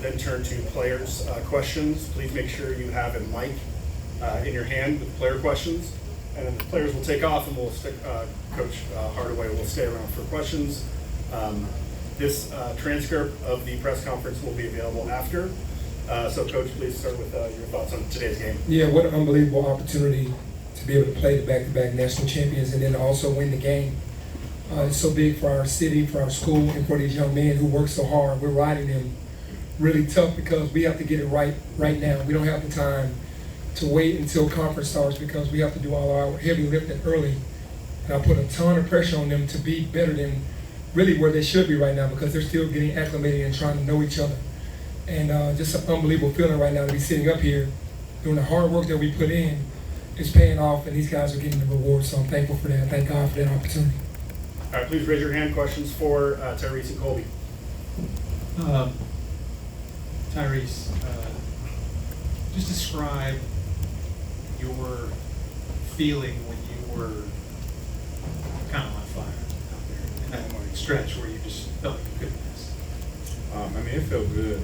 then turn to players' questions. Please make sure you have a mic in your hand with player questions. And then the players will take off and we'll stick, Coach Hardaway will stay around for questions. This transcript of the press conference will be available after. So Coach, please start with your thoughts on today's game. Yeah, what an unbelievable opportunity to be able to play the back-to-back national champions and then also win the game. It's so big for our city, for our school, and for these young men who work so hard. We're riding them really tough because we have to get it right now. We don't have the time to wait until conference starts because we have to do all our heavy lifting early. And I put a ton of pressure on them to be better than really where they should be right now because they're still getting acclimated and trying to know each other. And just an unbelievable feeling right now to be sitting up here doing the hard work that we put in is paying off, and these guys are getting the reward. So I'm thankful for that. Thank God for that opportunity. All right, please raise your hand. Questions for Tyrese and Colby. Tyrese, just describe your feeling when you were kind of on fire out there in that stretch where you just felt like you couldn't miss. I mean, it felt good.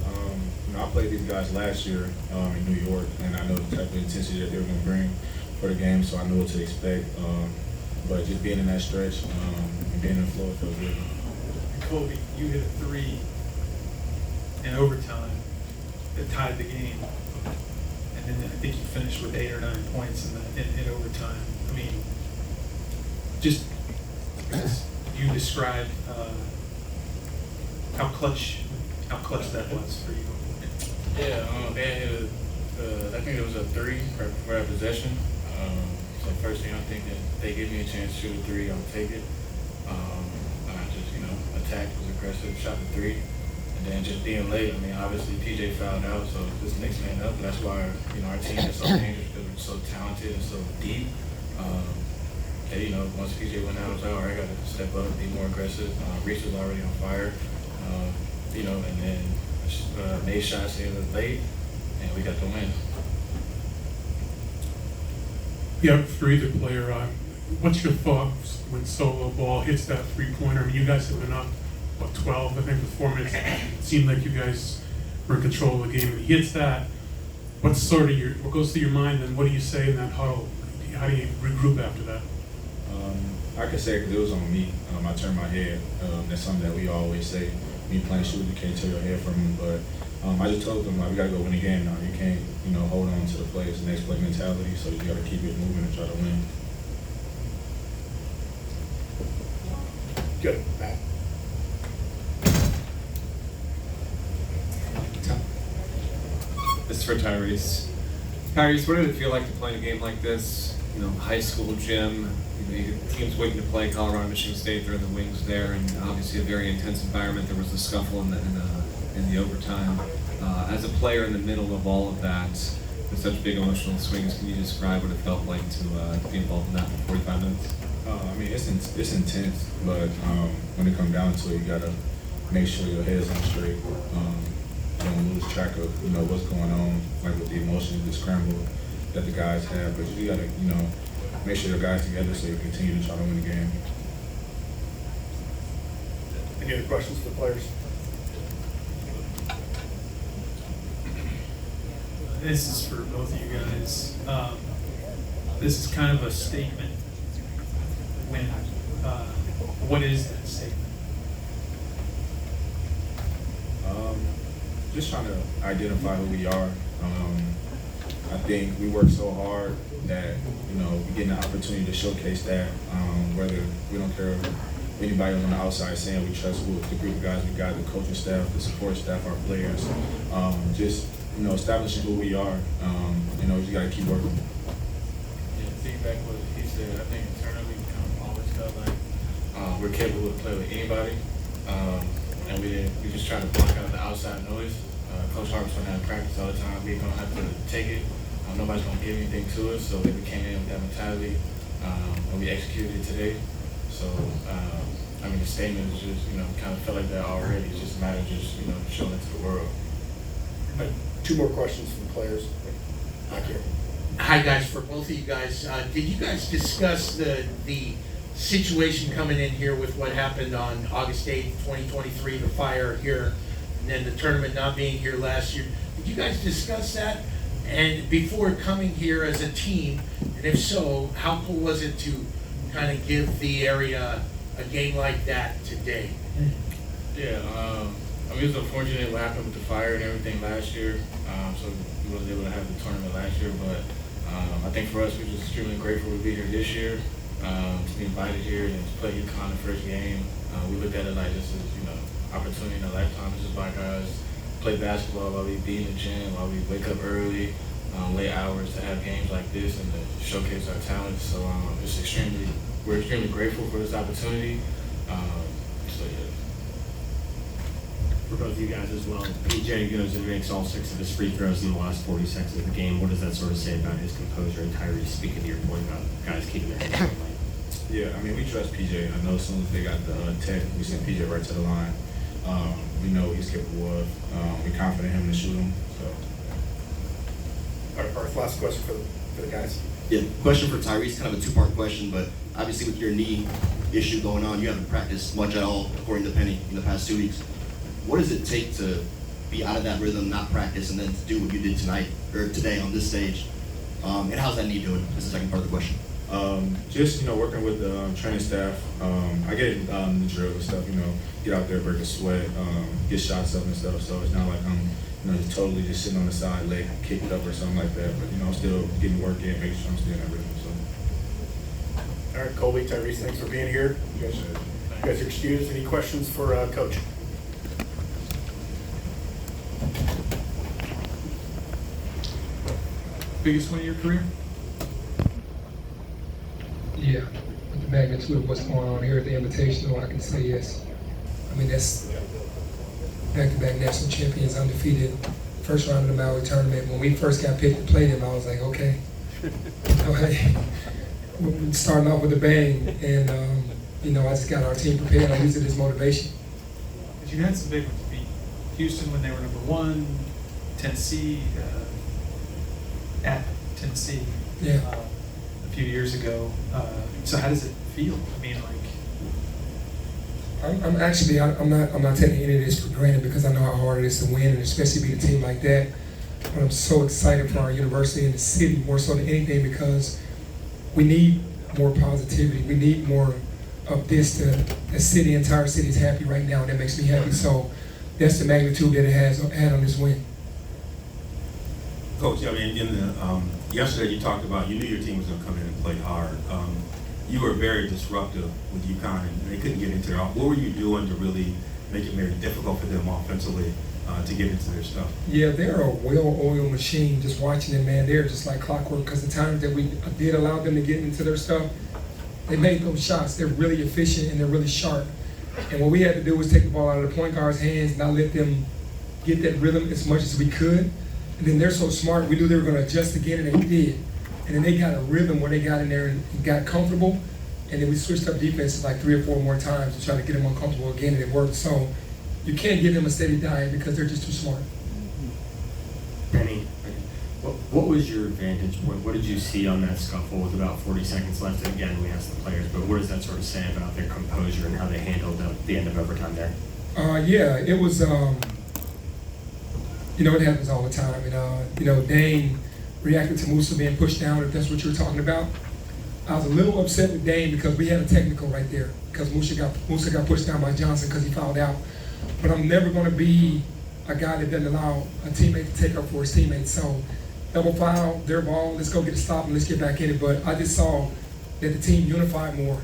I played these guys last year in New York, and I know the type of intensity that they were going to bring for the game, so I knew what to expect. But just being in that stretch and being in the flow, it felt good. Colby, you hit a three in overtime that tied the game, and then I think you finished with 8 or 9 points in overtime. I mean, just you described how clutch that was for you. Yeah, they hit I think it was a 3 for that possession. So first thing, I think that they give me a chance to shoot a 3, I'll take it. I just, attacked, was aggressive, shot the 3. And then just being late, I mean, obviously TJ fouled out, so this next man up. That's why, our team is so dangerous because we're so talented and so deep. Once PJ went out, I was like, all right, I got to step up, be more aggressive. Reese was already on fire, and then made shots in late, and we got the win. Yeah, for either player, what's your thoughts when Solo Ball hits that three-pointer? I mean, you guys have been up, 12, I think, with 4 minutes. It seemed like you guys were in control of the game. And he hits that. What's sort of what goes through your mind, and what do you say in that huddle? How do you regroup after that? I could say because it was on me. I turned my head. That's something that we always say. Me playing shooter, you can't tear your head from me. But I just told them, we got to go win the game now. You can't, hold on to the play. It's the next play mentality, so you got to keep it moving and try to win. Good. Matt. This is for Tyrese. Tyrese, what did it feel like to play in a game like this? High school gym, teams waiting to play Colorado, Michigan State, they're in the wings there, and obviously a very intense environment. There was the scuffle in the overtime. As a player in the middle of all of that, with such big emotional swings, can you describe what it felt like to be involved in that for 45 minutes? It's intense, but when it comes down to it, you gotta make sure your head's on straight. Don't lose track of what's going on, like with the emotions, the scramble that the guys have. But you gotta make sure your guys together so you continue to try to win the game. Any other questions for the players? This is for both of you guys. This is kind of a statement. What is that statement? Just trying to identify who we are. I think we work so hard that we get an opportunity to showcase that. Whether we don't care if anybody on the outside saying we trust the group of guys we got, the coaching staff, the support staff, our players. Just establishing who we are. We just got to keep working. Yeah, feedback what he said. I think internally we always felt like we're capable to play with anybody, and we just try to block out the outside noise. Coach Hart's going to have practice all the time. We're going to have to take it. Nobody's going to give anything to us, so we came in with that mentality, and we executed it today. So, the statement is just, kind of felt like that already. It's just a matter of just, showing it to the world. All right, 2 more questions from the players. Back here. Hi guys, for both of you guys, did you guys discuss the situation coming in here with what happened on August 8th, 2023, the fire here in and then the tournament not being here last year. Did you guys discuss that? And before coming here as a team, and if so, how cool was it to kind of give the area a game like that today? Yeah, I mean, it was unfortunate what happened with the fire and everything last year, so we wasn't able to have the tournament last year, but I think for us, we're just extremely grateful to be here this year, to be invited here and to play UConn the first game. We looked at it like this is, opportunity in a lifetime. This is why guys play basketball, while we be in the gym, while we wake up early, late hours to have games like this and to showcase our talents. So we're extremely grateful for this opportunity. So yeah. For both of you guys as well, PJ goes and makes all 6 of his free throws in the last 40 seconds of the game. What does that sort of say about his composure? And Tyrese, speaking to your point about guys keeping their hands on the line. Yeah, I mean, we trust PJ. I know as soon as they got the tech, we sent PJ right to the line. We know what he's capable of. We're confident in him to shoot him. So. All right, Parth, last question for the guys. Yeah, question for Tyrese, kind of a two-part question, but obviously with your knee issue going on, you haven't practiced much at all, according to Penny, in the past 2 weeks. What does it take to be out of that rhythm, not practice, and then to do what you did tonight, or today on this stage? And how's that knee doing? That's the second part of the question. Just, working with the training staff. I get the drill and stuff, get out there, break a sweat, get shots up and stuff. So it's not like I'm, just totally just sitting on the side, leg kicked up or something like that. But, I'm still getting work in, making sure I'm still in that rhythm. So. All right, Colby, Tyrese, thanks for being here. You guys are excused. Any questions for Coach? Biggest win of your career? Yeah, with the magnitude of what's going on here at the Invitational, I can say yes. I mean, that's back-to-back national champions, undefeated, first round of the Maui tournament. When we first got picked to play them, I was like, okay. We're starting off with a bang, and I just got our team prepared. I used it as motivation. But you had some big ones. Beat Houston when they were number 1, Tennessee, at Tennessee. Yeah. A few years ago. So how does it feel? I mean, I'm not taking any of this for granted because I know how hard it is to win, and especially beat a team like that. But I'm so excited for our university and the city more so than anything because we need more positivity. We need more of this. The entire city is happy right now, and that makes me happy. So that's the magnitude that it had on this win. Coach, I mean, yesterday you talked about you knew your team was going to come in and play hard. You were very disruptive with UConn, and they couldn't get into their. What were you doing to really make it very difficult for them offensively to get into their stuff? Yeah, they're a well-oiled machine. Just watching them, man, they're just like clockwork. Because the times that we did allow them to get into their stuff, they made those shots. They're really efficient and they're really sharp. And what we had to do was take the ball out of the point guard's hands, not let them get that rhythm as much as we could. And then they're so smart, we knew they were going to adjust again, and they did. And then they got a rhythm where they got in there and got comfortable. And then we switched up defenses like 3 or 4 more times to try to get them uncomfortable again, and it worked. So you can't give them a steady diet because they're just too smart. Penny, what was your vantage point? What did you see on that scuffle with about 40 seconds left? And again, we asked the players, but what does that sort of say about their composure and how they handled the end of overtime there? Yeah, it was, it happens all the time. And, Dane reacted to Musa being pushed down, if that's what you're talking about. I was a little upset with Dane because we had a technical right there because Musa got pushed down by Johnson because he fouled out. But I'm never going to be a guy that doesn't allow a teammate to take up for his teammates. So double foul, their ball, let's go get a stop and let's get back in it. But I just saw that the team unified more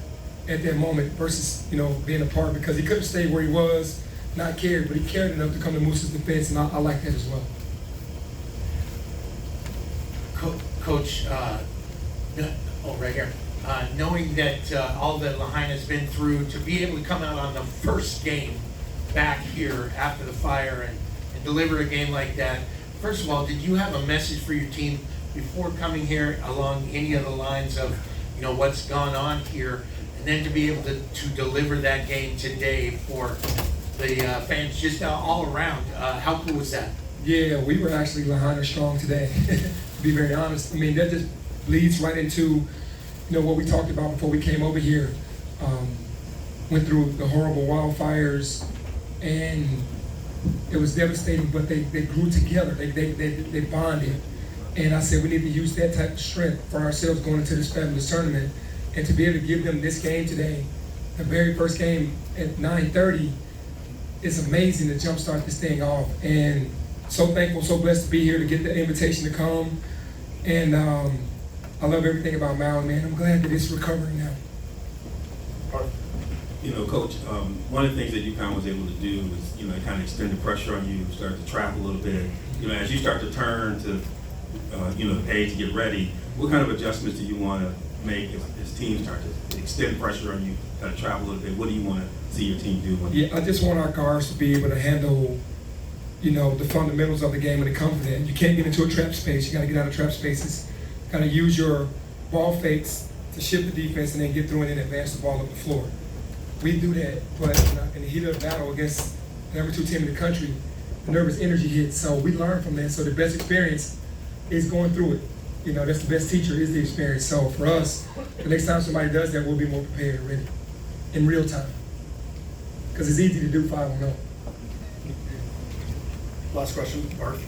at that moment versus, being apart because he could have stayed where he was, not cared, but he cared enough to come to Musa's defense, and I like that as well. Coach, right here. Knowing that all that Lahaina's been through, to be able to come out on the first game back here after the fire and deliver a game like that, first of all, did you have a message for your team before coming here along any of the lines of, what's gone on here, and then to be able to deliver that game today for the fans just all around? How cool was that? Yeah, we were actually Lahaina strong today, to be very honest. I mean, that just leads right into, what we talked about before we came over here. Went through the horrible wildfires, and It was devastating, but they grew together. They bonded. And I said, we need to use that type of strength for ourselves going into this fabulous tournament. And to be able to give them this game today, the very first game at 9:30, is amazing to jumpstart this thing off. And so thankful, so blessed to be here to get the invitation to come. And I love everything about Maryland, man. I'm glad that it's recovering now. You know, Coach, one of the things that UConn was able to do was, you know, kind of extend the pressure on you, start to trap a little bit. You know, as you start to turn to, you know, the page to get ready, what kind of adjustments do you want to make as teams start to extend pressure on you, kind of trap a little bit? What do you want to see your team do? Yeah, I just want our guards to be able to handle, you know, the fundamentals of the game when it comes to that. You can't get into a trap space. You got to get out of trap spaces. Got to use your ball fakes to shift the defense and then get through it and advance the ball up the floor. We do that, but in the heat of the battle against the number 2 team in the country, the nervous energy hits. So we learn from that. So the best experience is going through it. You know, that's the best teacher is the experience. So for us, the next time somebody does that, we'll be more prepared and ready in real time. Because it's easy to do 5-on-0. Last question, Bart.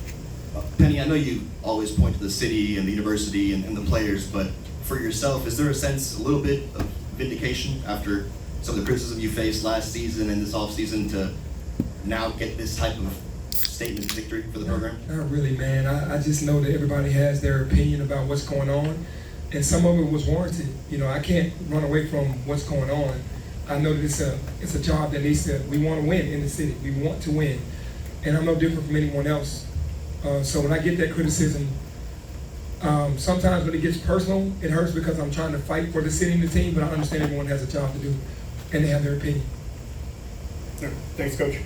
Penny, I know you always point to the city and the university and the players, but for yourself, is there a sense, a little bit of vindication after some of the criticism you faced last season and this offseason to now get this type of statement victory for the program? Not really, man. I just know that everybody has their opinion about what's going on, and some of it was warranted. You know, I can't run away from what's going on. I know that it's a job that needs to, we want to win in the city. We want to win. And I'm no different from anyone else. So when I get that criticism, sometimes when it gets personal, it hurts because I'm trying to fight for the city and the team, but I understand everyone has a job to do, and they have their opinion. Thanks, Coach.